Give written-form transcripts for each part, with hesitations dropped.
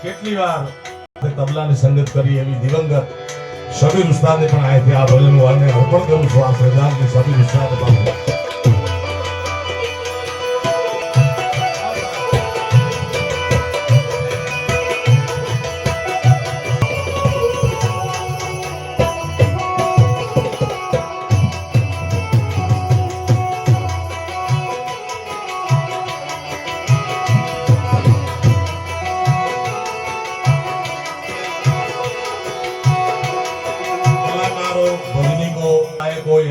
કેટલી વાર તબલાની સંગત કરી એવી દિવંગત શબીર ઉસ્તાદને પણ અહીંથી આ ભજન હું અર્પણ કરું છું. આ શ્રદ્ધાંજલિ શબીર ઉસ્તાદ પાસે.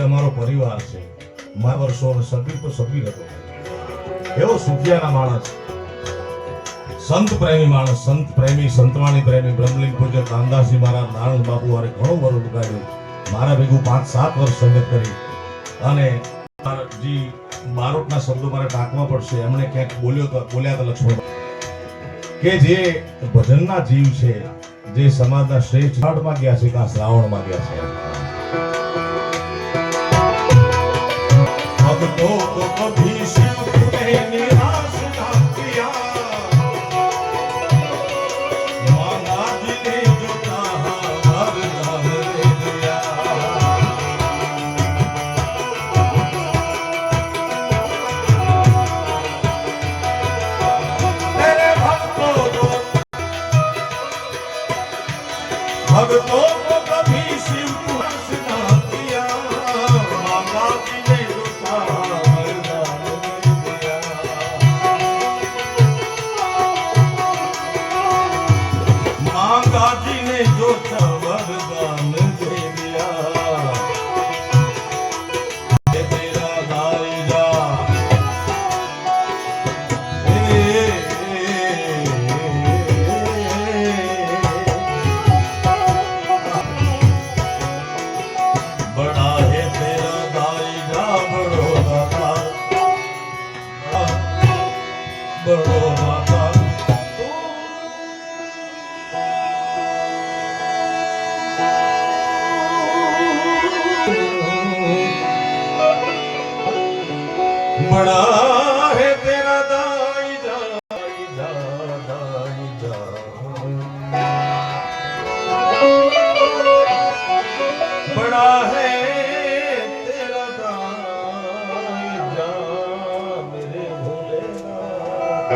અમારો પરિવાર છે. મારા વર્ષો સભ્ય તો સભ્ય હતો. એવો સુખિયાના માણસ, સંત પ્રેમી માણસ, સંત પ્રેમી, સંતવાણી પ્રેમી, બ્રહ્મલિંગ પૂજ્ય કામદાસજી મહારાજ, નારાયણ બાપુ વારે ઘણું વર્ષ ઉગાડ્યું. મારા ભેગું 5-7 વર્ષ સંગત કરી. અને જી બારોટના શબ્દો મારે ટાંકવા પડશે. એમણે ક્યાંક બોલ્યા હતા લક્ષ્મણ કે જે ભજનના જીવ છે, જે સમાજના શ્રેષ્ઠ માં ગયા છે, કાં શ્રાવણમાં ગયા છે. भक्तों को कभी शिव ने निराश ना किया, मांगा जिन्हें जो कहा वरदान दे दिया. तेरे भक्तों को कभी शिव निराश ना किया, मांगा जिन्हें जो वरदान दे दिया. तेरा दायरा बड़ा है, तेरा दायरा बड़ो दाता, बड़ो दाता. बड़ा है तेरा दाईजा, बड़ा है तेरा दाईजा, मेरे भोलेनाथ,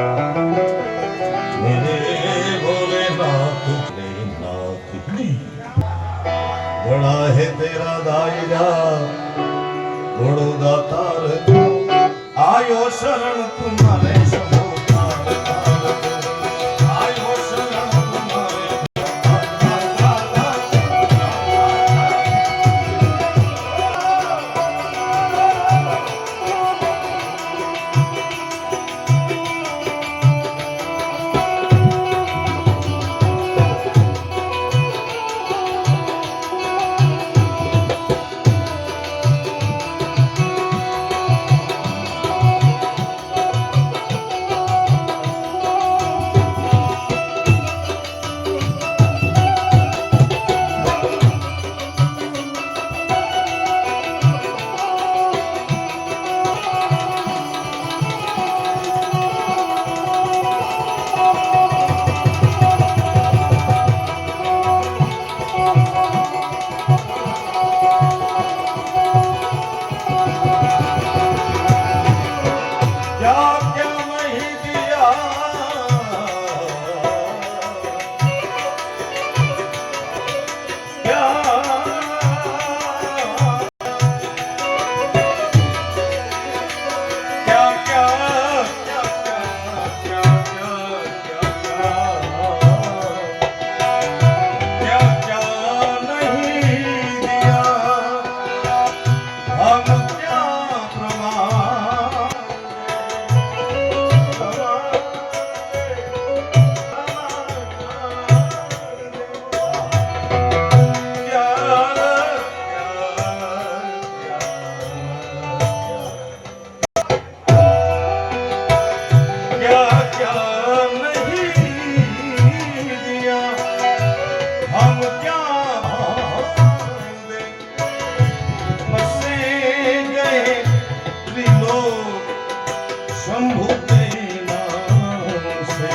मेरे भोलेनाथ, बड़ा है तेरा दाईजा, बड़ो दातार तू, आयो शरण तुम्हारे सबो तार तार, आयो शरण तुम्हारे शंभु के नाम से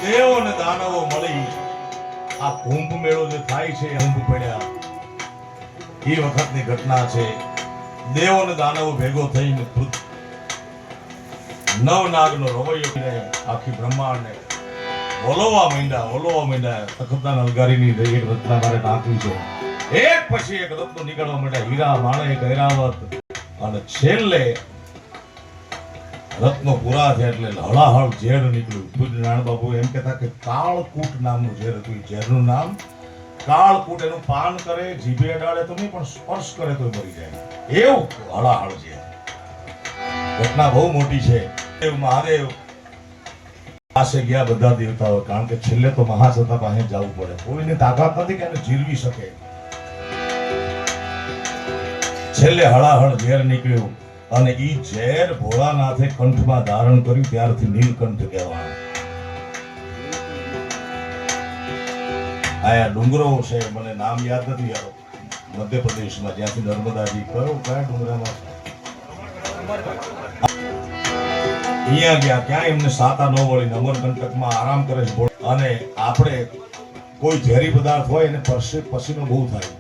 દેવ અને દાનવો મળી આ કુંભ મેળો જે થાય છે કુંભ પડ્યા એ વખતની ઘટના છે. દેવ અને દાનવો ભેગો થઈને નવનાગનો રવૈયો કરીને આખી બ્રહ્માંડને ઓલવવા માંડ્યા. તખતના નલગારીની એક રચના મારે નાખવી છે. એક પછી એક રત્નો નીકળવા માંડ્યા. હીરા, માણેક, ઐરાવત અને છેલ્લે રત્નો પૂરા થયા એટલે હળાહળ ઝેર નીકળ્યું. નારાયણ બાપુ એમ કહેતા કે કાળકૂટ નામનું ઝેર હતું. ઝેરનું નામ કાળકૂટ. એનું પાન કરે, જીભે અડાડે તો નહીં, પણ સ્પર્શ કરે તો મરી જાય એવું હળાહળ ઝેર. ઘટના બહુ મોટી છે. મહાદેવ પાસે ગયા બધા દેવતાઓ, કારણ કે છેલ્લે તો મહાસત્તા પાસે જવું પડે. કોઈને તાકાત નથી કે એને જીરવી શકે. છેલ્લે હળાહળ ઝેર નીકળ્યું અને ઈ ઝેર ભોળાનાથે કંઠમાં ધારણ કર્યું. ત્યારથી નીલકંઠ કહેવાનું. આયા ડુંગરો છે, મને નામ યાદ નથી આવ્યો, મધ્યપ્રદેશમાં જ્યાંથી નર્મદાજી કયા ડુંગરામાં અહીંયા ગયા. ક્યાં એમને સાતા ન વળી અમરકંટકમાં આરામ કરે છે. અને આપણે કોઈ ઝેરી પદાર્થ હોય એને પસીનો બહુ થાય.